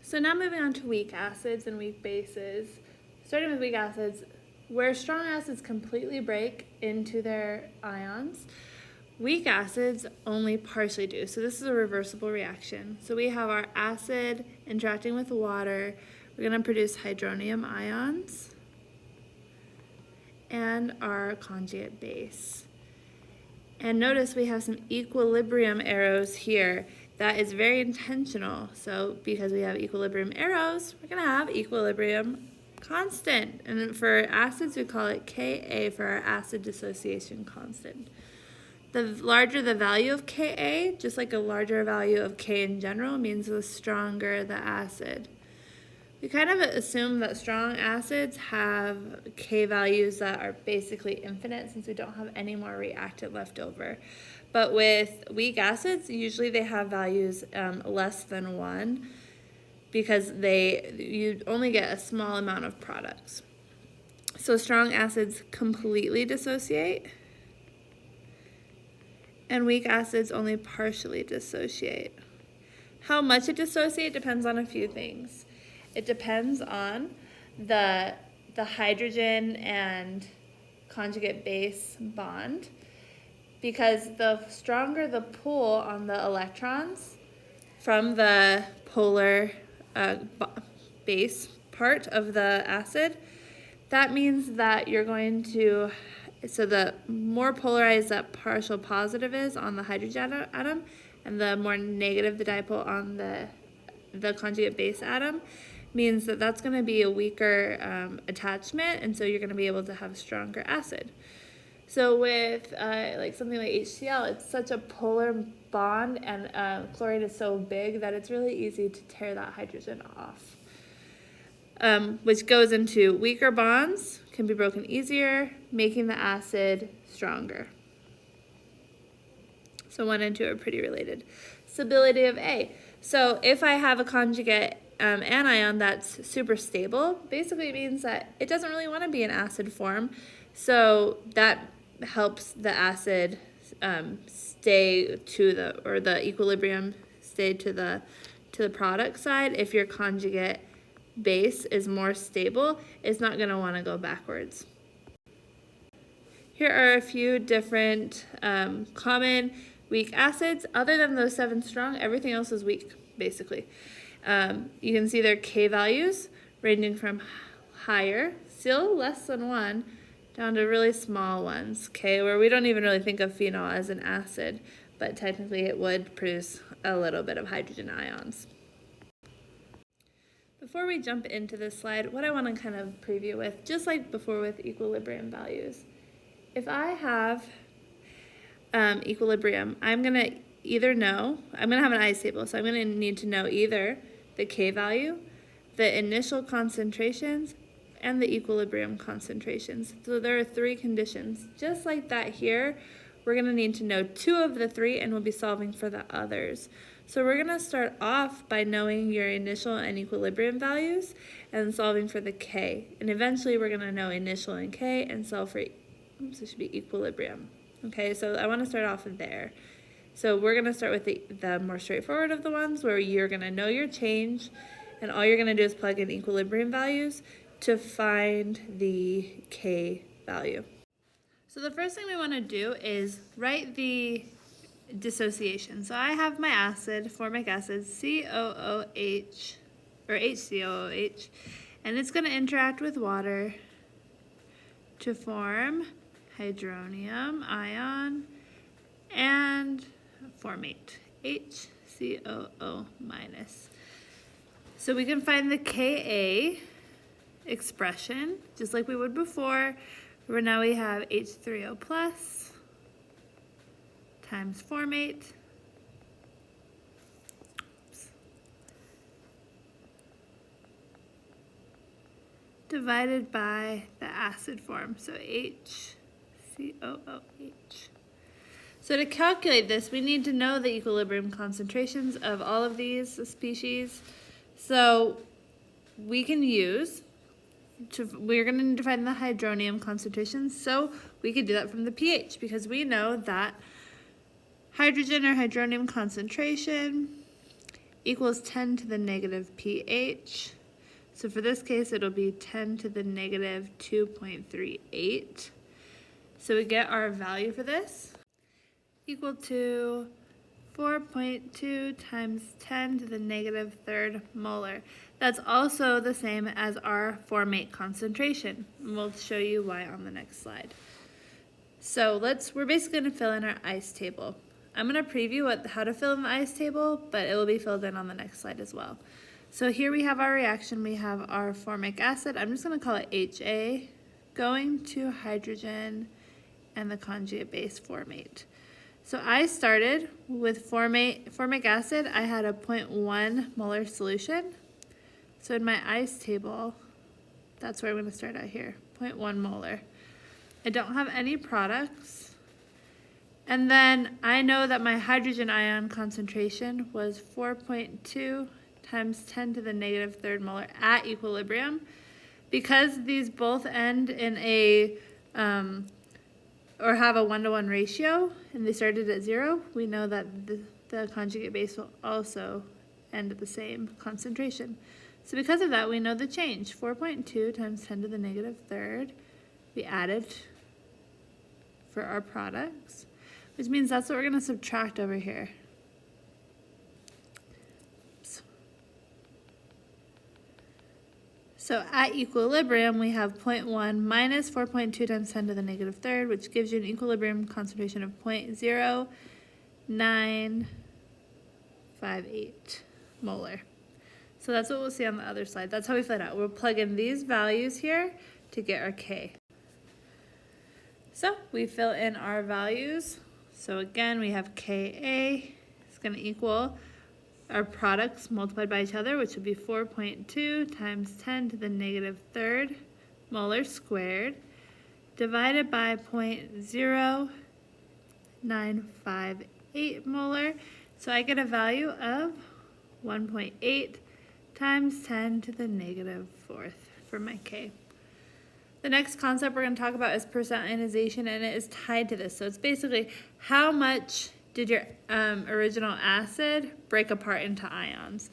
So now moving on to weak acids and weak bases. Starting with weak acids, where strong acids completely break into their ions, weak acids only partially do. So this is a reversible reaction. So we have our acid interacting with water. We're going to produce hydronium ions and our conjugate base. And notice we have some equilibrium arrows here. That is very intentional. So because we have equilibrium arrows, we're going to have equilibrium constant. And for acids, we call it Ka for our acid dissociation constant. The larger the value of Ka, just like a larger value of K in general, means the stronger the acid. We kind of assume that strong acids have K values that are basically infinite since we don't have any more reactant left over. But with weak acids, usually they have values less than 1 because you only get a small amount of products. So strong acids completely dissociate, and weak acids only partially dissociate. How much it dissociates depends on a few things. It depends on the hydrogen and conjugate base bond, because the stronger the pull on the electrons from the polar base part of the acid, that means that you're going to, so the more polarized that partial positive is on the hydrogen atom, and the more negative the dipole on the conjugate base atom, means that that's going to be a weaker attachment, and so you're going to be able to have a stronger acid. So with like something like HCl, it's such a polar bond, and chlorine is so big that it's really easy to tear that hydrogen off. Which goes into weaker bonds can be broken easier, making the acid stronger. So 1 and 2 are pretty related. Stability of A. So if I have a conjugate anion that's super stable, basically it means that it doesn't really want to be in acid form. So that helps the acid stay to the equilibrium stay to the product side. If your conjugate base is more stable, it's not going to want to go backwards. Here are a few different common weak acids. Other than those 7 strong, everything else is weak, basically. You can see their K values ranging from higher, still less than 1, down to really small ones, K, where we don't even really think of phenol as an acid, but technically it would produce a little bit of hydrogen ions. Before we jump into this slide, what I want to kind of preview with, just like before with equilibrium values, if I have equilibrium, I'm going to I'm going to have an ice table, so I'm going to need to know either the K value, the initial concentrations, and the equilibrium concentrations. So there are 3 conditions. Just like that here, we're going to need to know 2 of the 3, and we'll be solving for the others. So we're going to start off by knowing your initial and equilibrium values and solving for the K. And eventually we're going to know initial and K and solve for, it should be equilibrium. Okay, so I want to start off there. So we're going to start with the more straightforward of the ones where you're going to know your change, and all you're going to do is plug in equilibrium values to find the K value. So the first thing we want to do is write the dissociation. So I have my acid, formic acid, COOH, or HCOOH, and it's going to interact with water to form hydronium ion and formate, HCOO minus. So we can find the Ka expression, just like we would before, where now we have H3O plus times formate divided by the acid form, so HCOOH. So to calculate this, we need to know the equilibrium concentrations of all of these species. So we can we're going to need to find the hydronium concentrations, so we could do that from the pH, because we know that hydrogen or hydronium concentration equals 10 to the negative pH. So for this case, it'll be 10 to the negative 2.38. So we get our value for this equal to 4.2 times 10 to the negative third molar. That's also the same as our formate concentration. And we'll show you why on the next slide. So we're basically going to fill in our ice table. I'm going to preview how to fill in the ice table, but it will be filled in on the next slide as well. So here we have our reaction. We have our formic acid. I'm just going to call it HA going to hydrogen and the conjugate base formate. So I started with formic acid. I had a 0.1 molar solution. So in my ice table, that's where I'm going to start out here, 0.1 molar. I don't have any products. And then I know that my hydrogen ion concentration was 4.2 times 10 to the negative third molar at equilibrium. Because these both end in a, or have a 1-to-1 ratio, and they started at 0, we know that the conjugate base will also end at the same concentration. So because of that, we know the change. 4.2 times 10 to the negative third, we added for our products, which means that's what we're going to subtract over here. So at equilibrium, we have 0.1 minus 4.2 times 10 to the negative third, which gives you an equilibrium concentration of 0.0958 molar. So that's what we'll see on the other slide. That's how we fill it out. We'll plug in these values here to get our K. So we fill in our values. So again, we have Ka is going to equal our products multiplied by each other, which would be 4.2 times 10 to the negative third molar squared, divided by 0.0958 molar. So I get a value of 1.8 times 10 to the negative fourth for my K. The next concept we're going to talk about is percent ionization, and it is tied to this. So it's basically how much did your original acid break apart into ions.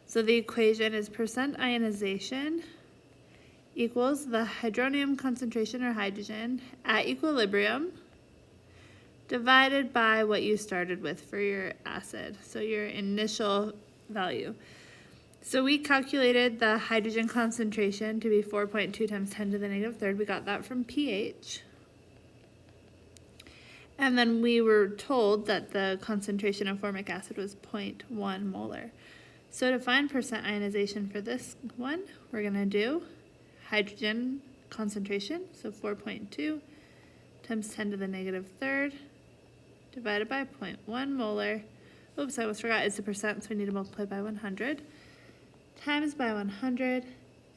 So the equation is percent ionization equals the hydronium concentration or hydrogen at equilibrium divided by what you started with for your acid, so your initial value. So we calculated the hydrogen concentration to be 4.2 times 10 to the negative third. We got that from pH. And then we were told that the concentration of formic acid was 0.1 molar. So to find percent ionization for this one, we're going to do hydrogen concentration, so 4.2 times 10 to the negative third, divided by 0.1 molar. Oops, I almost forgot, it's a percent, so we need to multiply by 100, times by 100,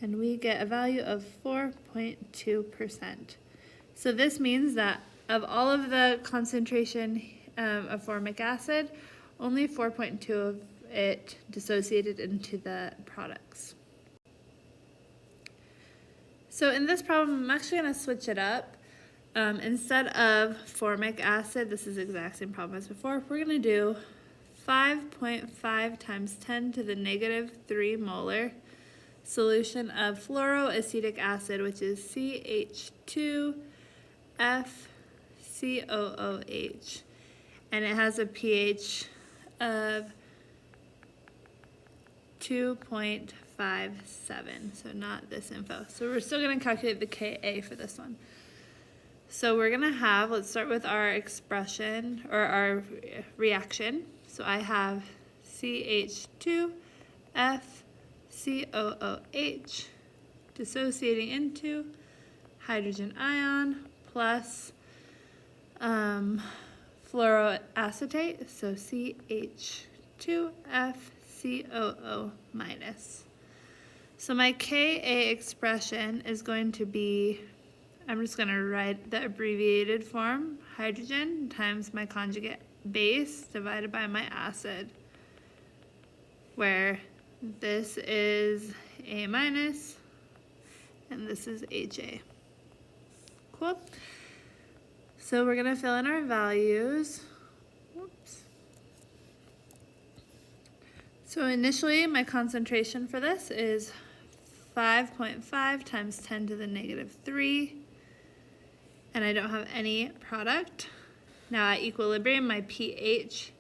and we get a value of 4.2%. So this means that of all of the concentration of formic acid, only 4.2 of it dissociated into the products. So in this problem, I'm actually going to switch it up. Instead of formic acid, this is the exact same problem as before, we're going to do 5.5 times 10 to the negative 3 molar solution of fluoroacetic acid, which is CH2FCOOH, and it has a pH of 2.57, so not this info. So we're still going to calculate the Ka for this one. So we're going to have, let's start with our expression, or our reaction. So I have CH2FCOOH dissociating into hydrogen ion plus fluoroacetate, so CH2FCOO minus. So my Ka expression is going to be, I'm just going to write the abbreviated form, hydrogen times my conjugate base divided by my acid, where this is A minus and this is HA. Cool. So we're going to fill in our values. Whoops. So initially my concentration for this is 5.5 times 10 to the negative 3, and I don't have any product. Now at equilibrium, my pH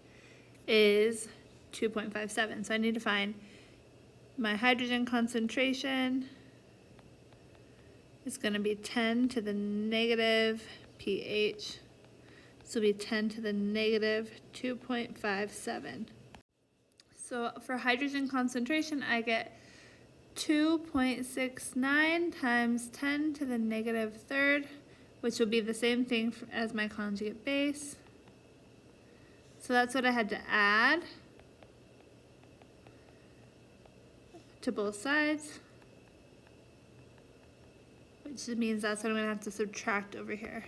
is 2.57, so I need to find my hydrogen concentration is going to be 10 to the negative pH, so it'll be 10 to the negative 2.57. So for hydrogen concentration, I get 2.69 times 10 to the negative third, which will be the same thing as my conjugate base. So that's what I had to add to both sides, which means that's what I'm going to have to subtract over here.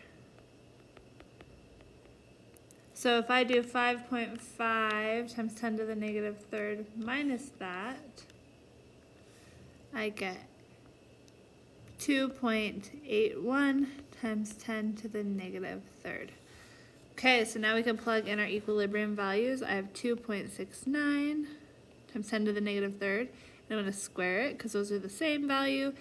So if I do 5.5 times 10 to the negative third minus that, I get 2.81 times 10 to the negative third. Okay, so now we can plug in our equilibrium values. I have 2.69 times 10 to the negative third, and I'm going to square it because those are the same value.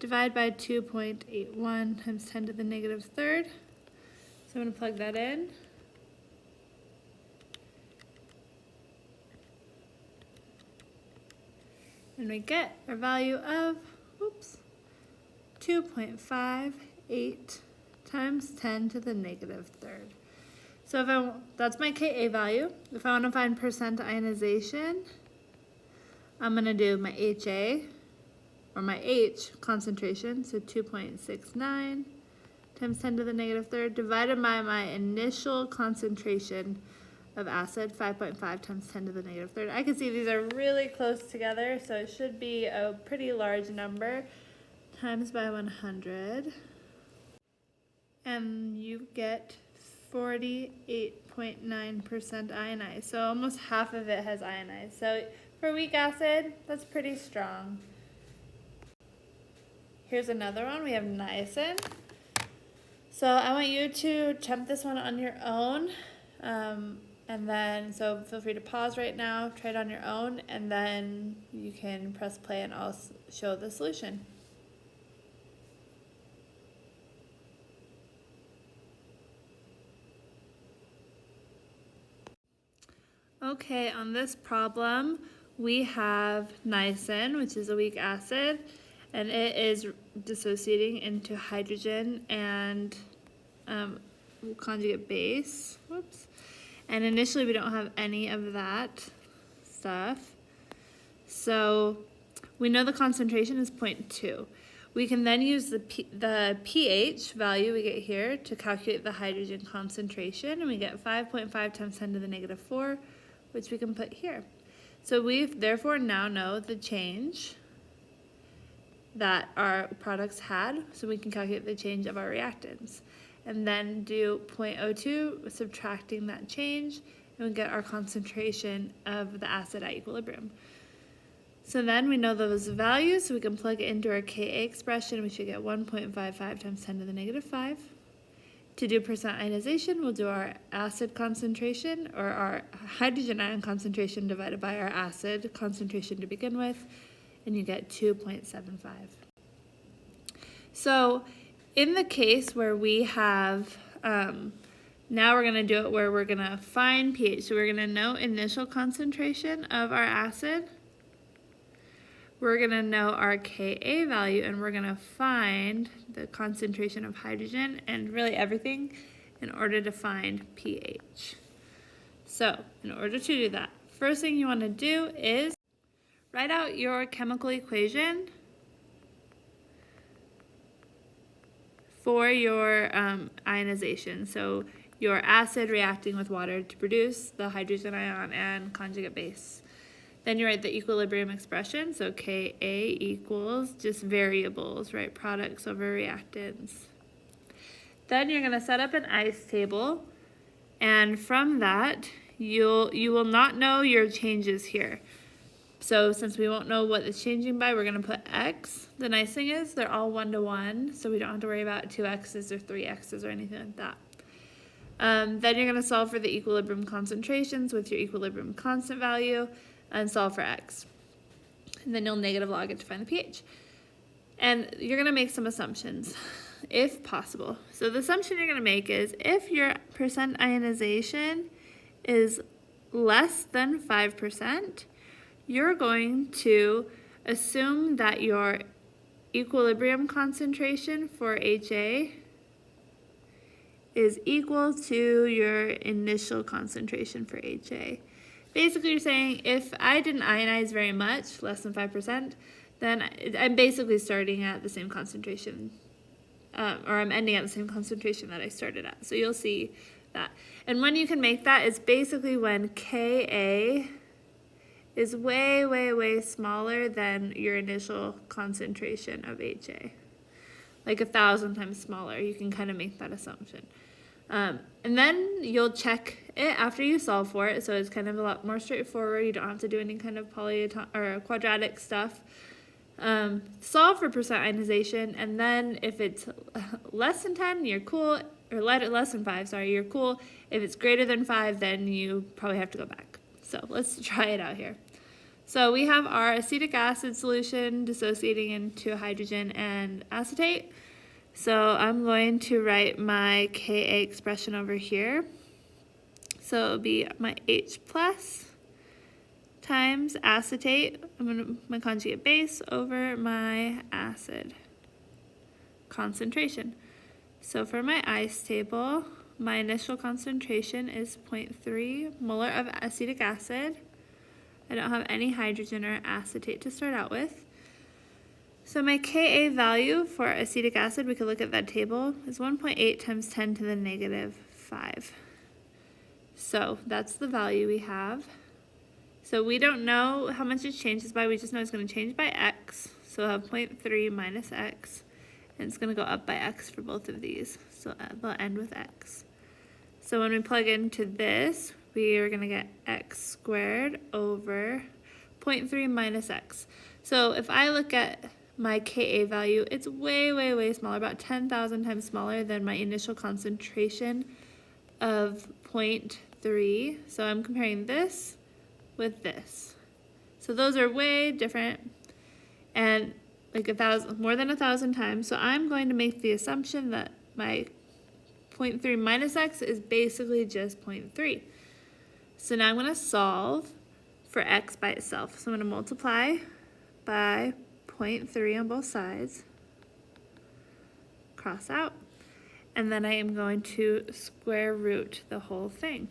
Divide by 2.81 times 10 to the negative third. So I'm going to plug that in. And we get our value of, 2.58 times 10 to the negative third. So that's my Ka value. If I want to find percent ionization, I'm going to do my Ha, or my H concentration, so 2.69 times 10 to the negative third, divided by my initial concentration of acid, 5.5 times 10 to the negative third. I can see these are really close together, so it should be a pretty large number, times by 100. And you get 48.9% ionized. So almost half of it has ionized. So for weak acid, that's pretty strong. Here's another one. We have niacin. So I want you to attempt this one on your own. And then, so feel free to pause right now, try it on your own, and then you can press play and I'll show the solution. Okay, on this problem, we have niacin, which is a weak acid, and it is dissociating into hydrogen and conjugate base. And initially we don't have any of that stuff. So we know the concentration is 0.2. We can then use the pH value we get here to calculate the hydrogen concentration, and we get 5.5 times 10 to the negative 4, which we can put here. So we therefore now know the change that our products had, so we can calculate the change of our reactants. And then do 0.02, subtracting that change, and we get our concentration of the acid at equilibrium. So then we know those values, so we can plug it into our Ka expression. We should get 1.55 times 10 to the negative 5. To do percent ionization, we'll do our acid concentration, or our hydrogen ion concentration divided by our acid concentration to begin with, and you get 2.75. So in the case where we have, now we're going to do it where we're going to find pH. So we're going to know initial concentration of our acid. We're going to know our Ka value, and we're going to find the concentration of hydrogen and really everything in order to find pH. So in order to do that, first thing you want to do is write out your chemical equation for your ionization. So your acid reacting with water to produce the hydrogen ion and conjugate base. Then you write the equilibrium expression, so Ka equals just variables, right? Products over reactants. Then you're going to set up an ice table, and from that, you will not know your changes here. So since we won't know what it's changing by, we're going to put X. The nice thing is they're all 1 to 1, so we don't have to worry about 2X's or 3X's or anything like that. Then you're going to solve for the equilibrium concentrations with your equilibrium constant value. and solve for x. And then you'll negative log it to find the pH. And you're going to make some assumptions, if possible. So the assumption you're going to make is if your percent ionization is less than 5%, you're going to assume that your equilibrium concentration for HA is equal to your initial concentration for HA. Basically, you're saying if I didn't ionize very much, less than 5%, then I'm basically starting at the same concentration, or I'm ending at the same concentration that I started at. So you'll see that. And when you can make that is basically when Ka is way, way, way smaller than your initial concentration of HA. Like 1,000 times smaller, you can kind of make that assumption. And then you'll check it after you solve for it, so it's kind of a lot more straightforward. You don't have to do any kind of or quadratic stuff. Solve for percent ionization, and then if it's less than 10, you're cool, or less than 5, sorry, you're cool. If it's greater than 5, then you probably have to go back. So let's try it out here. So we have our acetic acid solution dissociating into hydrogen and acetate. So I'm going to write my Ka expression over here. So it'll be my H plus times acetate, my conjugate base, over my acid concentration. So for my ICE table, my initial concentration is 0.3 molar of acetic acid. I don't have any hydrogen or acetate to start out with. So my Ka value for acetic acid, we could look at that table, is 1.8 times 10 to the negative 5. So that's the value we have. So we don't know how much it changes by, we just know it's going to change by x. So we'll have 0.3 minus x, and it's going to go up by x for both of these. So they'll end with x. So when we plug into this, we are going to get x squared over 0.3 minus x. So if I look at my Ka value, it's way, way, way smaller, about 10,000 times smaller than my initial concentration of 0.3. So I'm comparing this with this. So those are way different, and like more than 1,000 times. So I'm going to make the assumption that my 0.3 minus x is basically just 0.3. So now I'm going to solve for x by itself. So I'm going to multiply by 0.3 on both sides, cross out, and then I am going to square root the whole thing.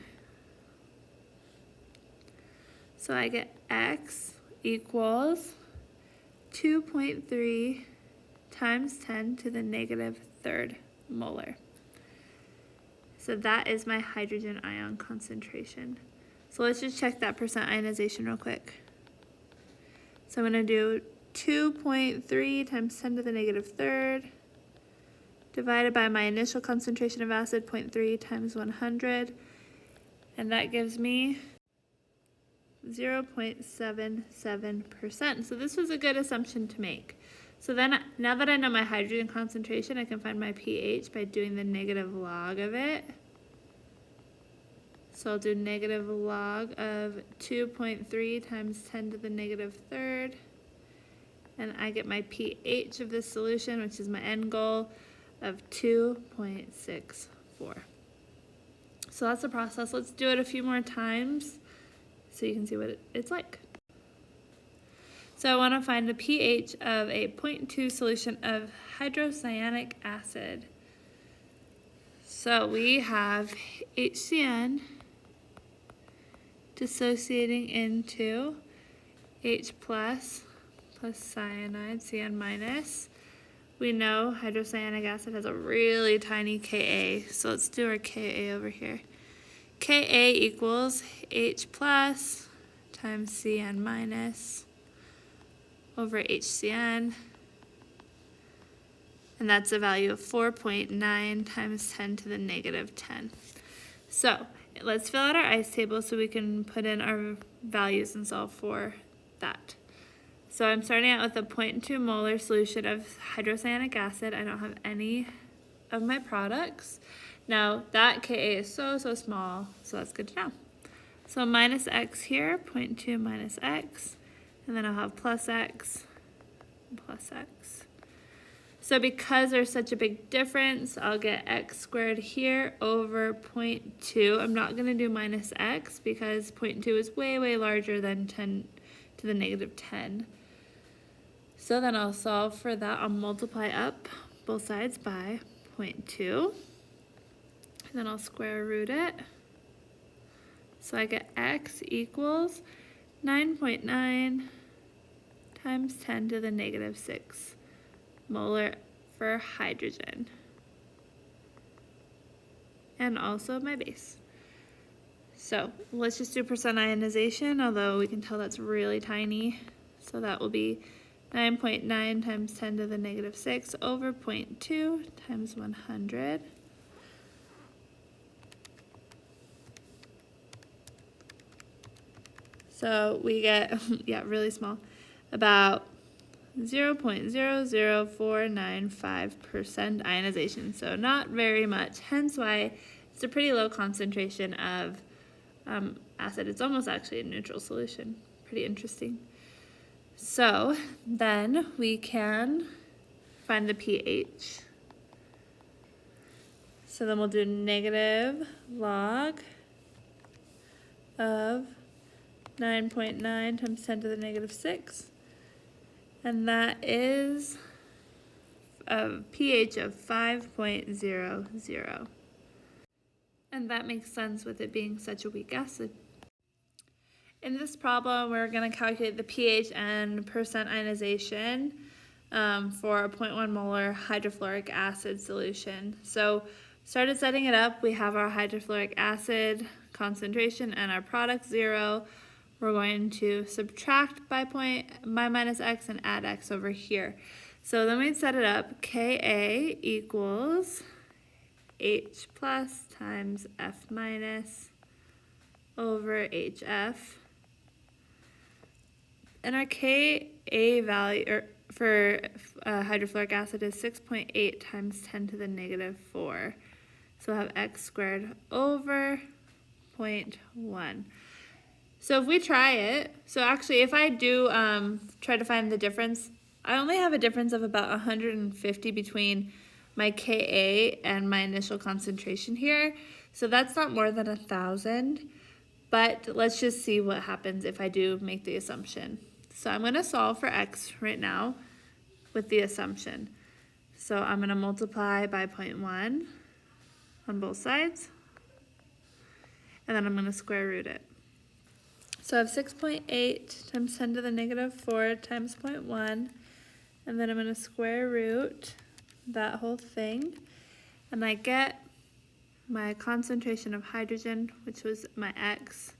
So I get x equals 2.3 times 10 to the negative 3rd molar. So that is my hydrogen ion concentration. So let's just check that percent ionization real quick. So I'm going to do 2.3 times 10 to the negative 3rd divided by my initial concentration of acid, 0.3 times 100, and that gives me 0.77%. So this was a good assumption to make. So then, now that I know my hydrogen concentration, I can find my pH by doing the negative log of it. So I'll do negative log of 2.3 times 10 to the negative 3rd. And I get my pH of this solution, which is my end goal, of 2.64. So that's the process. Let's do it a few more times so you can see what it's like. So I want to find the pH of a 0.2 solution of hydrocyanic acid. So we have HCN dissociating into H plus cyanide, Cn minus. We know hydrocyanic acid has a really tiny Ka, so let's do our Ka over here. Ka equals H plus times Cn minus over HCN, and that's a value of 4.9 times 10 to the negative 10. So let's fill out our ICE table so we can put in our values and solve for that. So I'm starting out with a 0.2 molar solution of hydrocyanic acid. I don't have any of my products. Now that Ka is so small, so that's good to know. So minus x here, 0.2 minus x, and then I'll have plus x and plus x. So because there's such a big difference, I'll get x squared here over 0.2. I'm not going to do minus x because 0.2 is way, way larger than 10 to the negative 10. So then I'll solve for that. I'll multiply up both sides by 0.2. And then I'll square root it. So I get x equals 9.9 times 10 to the negative 6 molar for hydrogen. And also my base. So let's just do percent ionization, although we can tell that's really tiny. So that will be 9.9 times 10 to the negative 6 over 0.2 times 100. So we get, yeah, really small, about 0.00495% ionization. So not very much, hence why it's a pretty low concentration of acid. It's almost actually a neutral solution. Pretty interesting. So then we can find the pH. So then we'll do negative log of 9.9 times 10 to the negative 6. And that is a pH of 5.00. And that makes sense with it being such a weak acid. In this problem, we're going to calculate the pH and percent ionization for a 0.1 molar hydrofluoric acid solution. So started setting it up. We have our hydrofluoric acid concentration and our product 0. We're going to subtract by minus x and add x over here. So then we set it up. Ka equals H plus times F minus over HF. And our Ka value for hydrofluoric acid is 6.8 times 10 to the negative 4. So we'll have x squared over 0.1. So if we try it, so actually if I do try to find the difference, I only have a difference of about 150 between my Ka and my initial concentration here. So that's not more than 1,000, but let's just see what happens if I do make the assumption. So I'm going to solve for x right now with the assumption. So I'm going to multiply by 0.1 on both sides, and then I'm going to square root it. So I have 6.8 times 10 to the negative 4 times 0.1, and then I'm going to square root that whole thing, and I get my concentration of hydrogen, which was my x,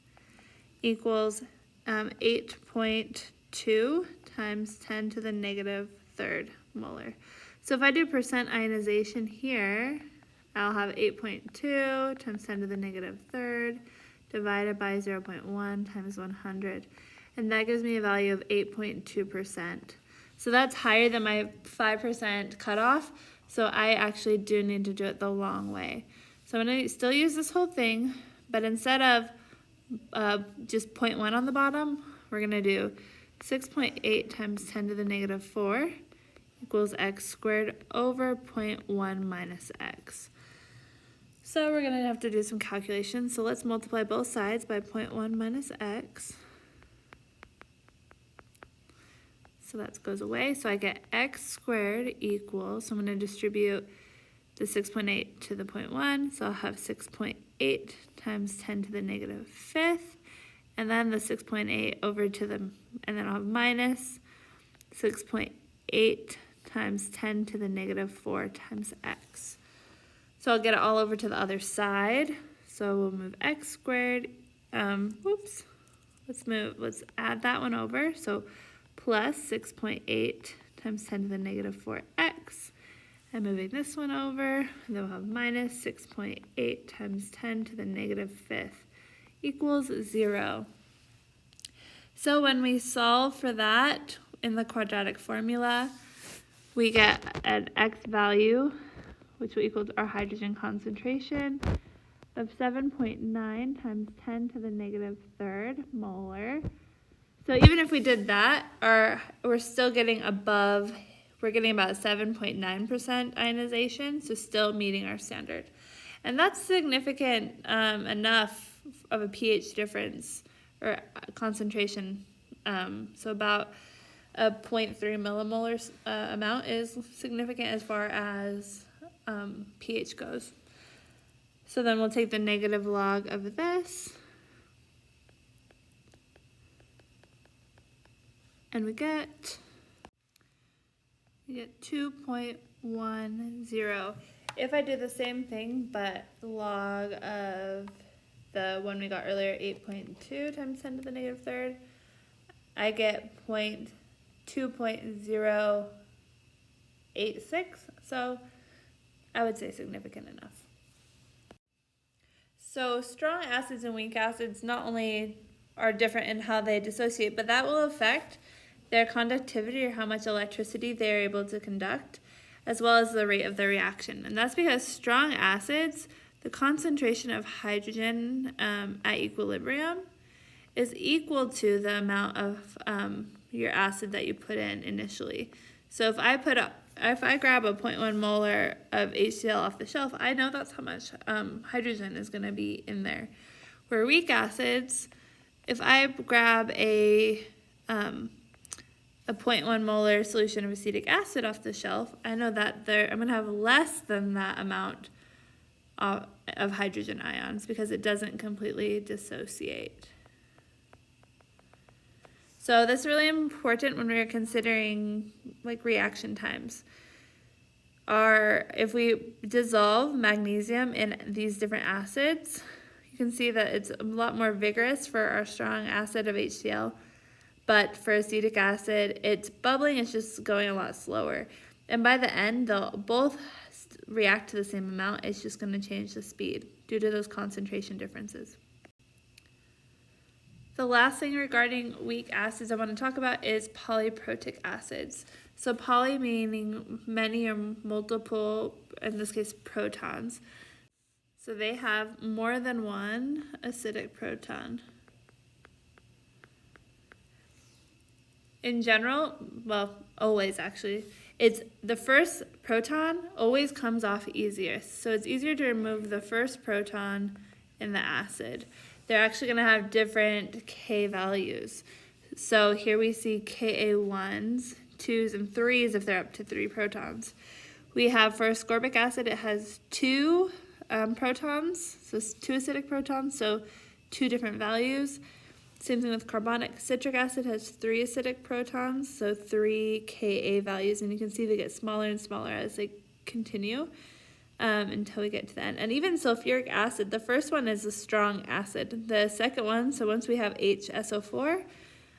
equals 8.2 times 10 to the negative 3rd molar. So if I do percent ionization here, I'll have 8.2 times 10 to the negative 3rd divided by 0.1 times 100. And that gives me a value of 8.2%. So that's higher than my 5% cutoff. So I actually do need to do it the long way. So I'm going to still use this whole thing, but instead of just 0.1 on the bottom, we're going to do 6.8 times 10 to the negative 4 equals x squared over 0.1 minus x. So we're going to have to do some calculations. So let's multiply both sides by 0.1 minus x. So that goes away. So I get x squared equals, so I'm going to distribute the 6.8 to the 0.1. So I'll have 6.8 times 10 to the negative 5th. And then the 6.8 over to the, and then I'll have minus 6.8 times 10 to the negative 4 times x. So I'll get it all over to the other side. So we'll move x squared, let's add that one over. So plus 6.8 times 10 to the negative 4x. And moving this one over, and then we'll have minus 6.8 times 10 to the negative 5th equals 0. So when we solve for that in the quadratic formula, we get an x value, which will equal our hydrogen concentration, of 7.9 times 10 to the negative third molar. So even if we did that, we're still getting above, we're getting about 7.9% ionization, so still meeting our standard. And that's significant enough of a pH difference or concentration. So about a 0.3 millimolar amount is significant as far as pH goes. So then we'll take the negative log of this, and we get 2.10. If I do the same thing, but log of the one we got earlier, 8.2 times 10 to the negative third, I get 2.086. So I would say significant enough. So strong acids and weak acids not only are different in how they dissociate, but that will affect their conductivity, or how much electricity they're able to conduct, as well as the rate of the reaction. And that's because strong acids, the concentration of hydrogen at equilibrium is equal to the amount of your acid that you put in initially. So if I grab a 0.1 molar of HCl off the shelf, I know that's how much hydrogen is going to be in there. Where weak acids, if I grab a 0.1 molar solution of acetic acid off the shelf, I know that I'm going to have less than that amount of hydrogen ions because it doesn't completely dissociate. So that's really important when we're considering like reaction times. If we dissolve magnesium in these different acids, you can see that it's a lot more vigorous for our strong acid of HCl. But for acetic acid, it's bubbling, it's just going a lot slower. And by the end, they'll both react to the same amount, it's just going to change the speed due to those concentration differences. The last thing regarding weak acids I want to talk about is polyprotic acids. So poly meaning many or multiple, in this case protons. So they have more than one acidic proton. In general, well, always actually, it's the first proton always comes off easiest. So it's easier to remove the first proton in the acid. They're actually going to have different K values. So here we see Ka1s, 2s, and 3s if they're up to 3 protons. We have for ascorbic acid, it has 2 protons, so 2 acidic protons, so 2 different values. Same thing with carbonic. Citric acid has 3 acidic protons, so 3 Ka values, and you can see they get smaller and smaller as they continue until we get to the end. And even sulfuric acid, the first one is a strong acid. The second one, so once we have HSO4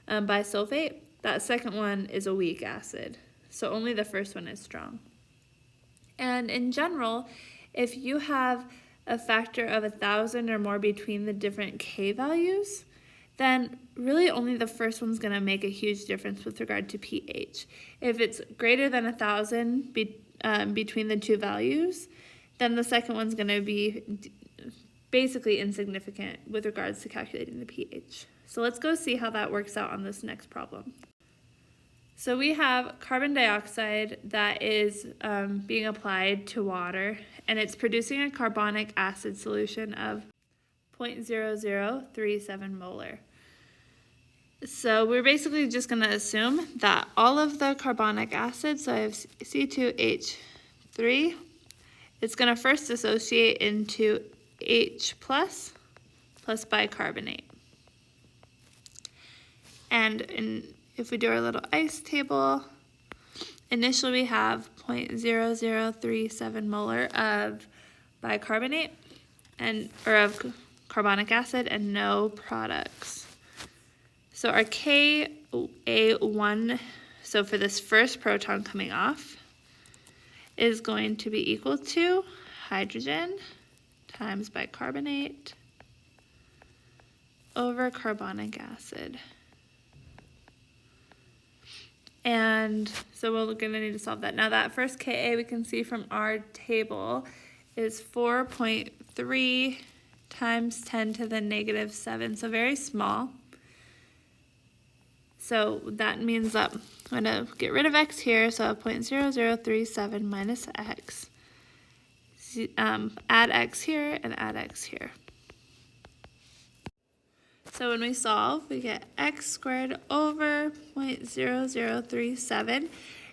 bisulfate, that second one is a weak acid. So only the first one is strong. And in general, if you have a factor of 1,000 or more between the different K values, then really only the first one's going to make a huge difference with regard to pH. If it's greater than 1,000 between the two values, then the second one's going to be basically insignificant with regards to calculating the pH. So let's go see how that works out on this next problem. So we have carbon dioxide that is being applied to water, and it's producing a carbonic acid solution of 0.0037 molar. So we're basically just going to assume that all of the carbonic acid, so I have C2H3, it's going to first dissociate into H plus bicarbonate. And if we do our little ice table, initially we have 0.0037 molar of bicarbonate or of carbonic acid and no products. So our Ka1, so for this first proton coming off, is going to be equal to hydrogen times bicarbonate over carbonic acid. And so we're going to need to solve that. Now that first Ka we can see from our table is 4.3 times 10 to the negative 7, so very small. So that means that I'm going to get rid of x here, so 0.0037 minus x. Add x here and add x here. So when we solve, we get x squared over 0.0037.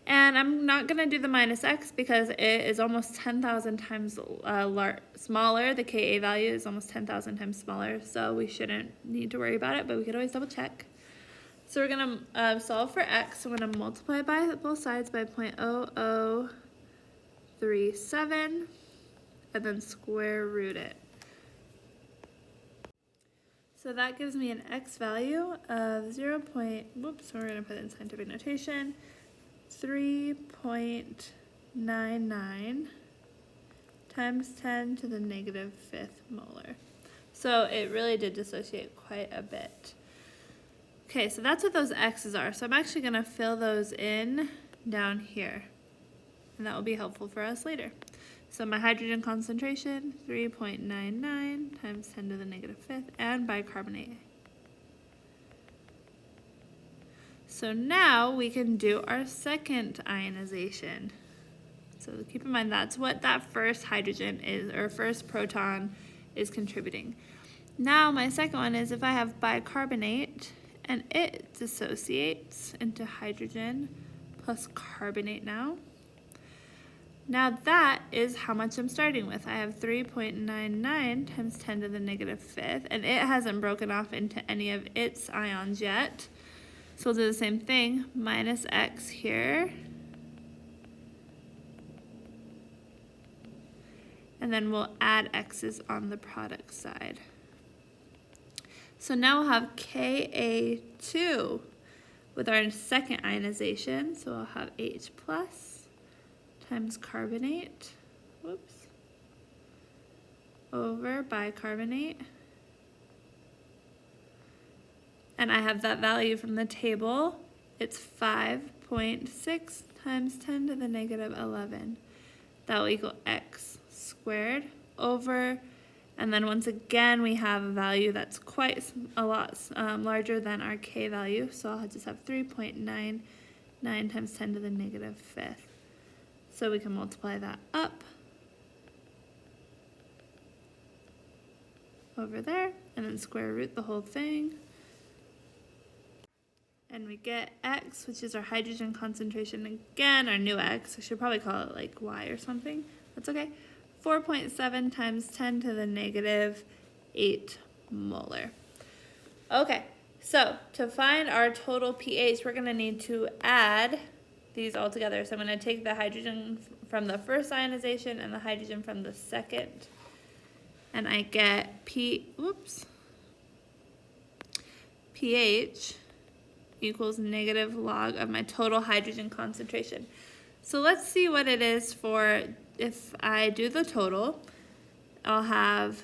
And I'm not going to do the minus x because it is almost 10,000 times smaller. The Ka value is almost 10,000 times smaller, so we shouldn't need to worry about it, but we could always double check. So we're going to solve for x. So we're going to multiply by both sides by 0.0037 and then square root it. So that gives me an x value of we're going to put it in scientific notation, 3.99 times 10 to the negative 5th molar. So it really did dissociate quite a bit. Okay, so that's what those x's are. So I'm actually going to fill those in down here, and that will be helpful for us later. So my hydrogen concentration, 3.99 times 10 to the negative 5th, and bicarbonate. So now we can do our second ionization. So keep in mind that's what that first hydrogen is, or first proton is contributing. Now my second one is if I have bicarbonate and it dissociates into hydrogen plus carbonate now. Now that is how much I'm starting with. I have 3.99 times 10 to the negative 5th, and it hasn't broken off into any of its ions yet. So we'll do the same thing, minus x here. And then we'll add x's on the product side. So now we'll have Ka2 with our second ionization. So we'll have H plus times carbonate, over bicarbonate. And I have that value from the table. It's 5.6 times 10 to the negative 11. That will equal x squared over, and then once again we have a value that's quite a lot larger than our K value, so I'll just have 3.99 times 10 to the negative 5th. So we can multiply that up over there, and then square root the whole thing. And we get x, which is our hydrogen concentration. Again, our new x. I should probably call it like y or something. That's okay. 4.7 times 10 to the negative 8 molar. Okay, so to find our total pH, we're going to need to add these all together. So I'm going to take the hydrogen from the first ionization and the hydrogen from the second. And I get pH equals negative log of my total hydrogen concentration. So let's see what it is for, if I do the total, I'll have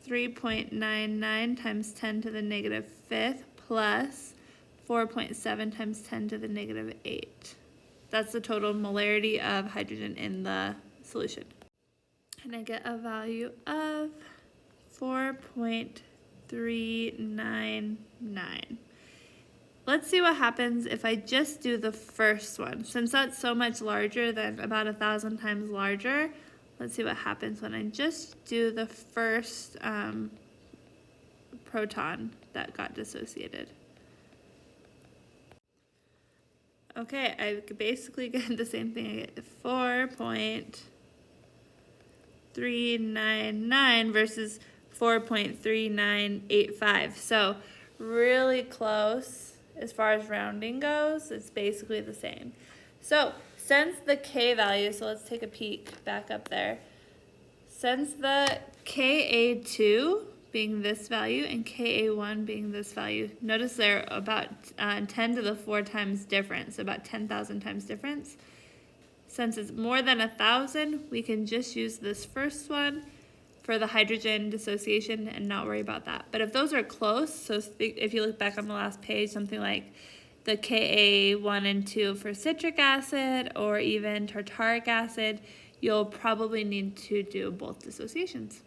3.99 times 10 to the negative 5th plus 4.7 times 10 to the negative 8. That's the total molarity of hydrogen in the solution. And I get a value of 4.399. Let's see what happens if I just do the first one. Since that's so much larger than about 1,000 times larger, let's see what happens when I just do the first proton that got dissociated. Okay, I basically get the same thing. I get 4.399 versus 4.3985. So really close. As far as rounding goes, it's basically the same. So since the K value, so let's take a peek back up there. Since the Ka2 being this value and Ka1 being this value, notice they're about 10 to the 4 times difference, so about 10,000 times difference. Since it's more than 1,000, we can just use this first one for the hydrogen dissociation and not worry about that. But if those are close, so if you look back on the last page, something like the Ka1 and 2 for citric acid or even tartaric acid, you'll probably need to do both dissociations.